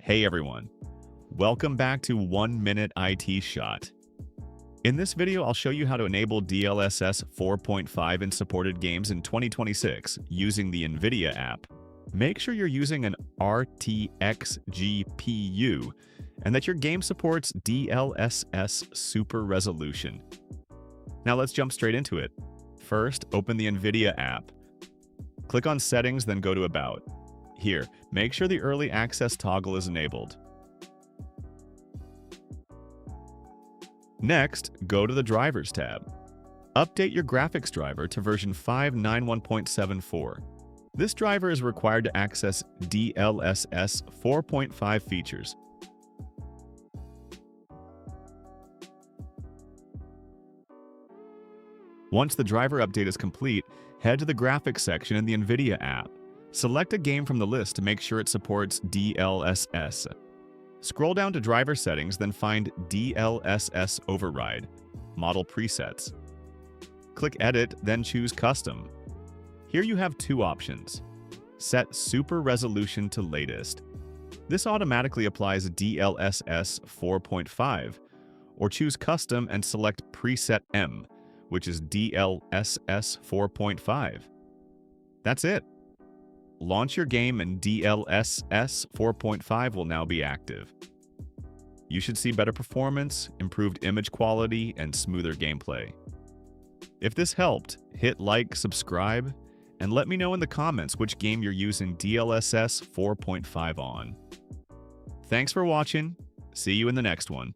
Hey everyone, welcome back to 1 Minute IT Shot. In this video, I'll show you how to enable DLSS 4.5 in supported games in 2026 using the NVIDIA app. Make sure you're using an RTX GPU and that your game supports DLSS Super Resolution. Now let's jump straight into it. First, open the NVIDIA app. Click on Settings, then go to About. Here, make sure the Early Access toggle is enabled. Next, go to the Drivers tab. Update your graphics driver to version 591.74. This driver is required to access DLSS 4.5 features. Once the driver update is complete, head to the Graphics section in the NVIDIA app. Select a game from the list to make sure it supports DLSS. Scroll down to Driver Settings, then find DLSS Override, Model Presets. Click Edit, then choose Custom. Here you have two options. Set Super Resolution to Latest. This automatically applies DLSS 4.5, or choose Custom and select Preset M, which is DLSS 4.5. That's it. Launch your game and DLSS 4.5 will now be active. You should see better performance, improved image quality, and smoother gameplay. If this helped, hit like, subscribe, and let me know in the comments which game you're using DLSS 4.5 on. Thanks for watching. See you in the next one.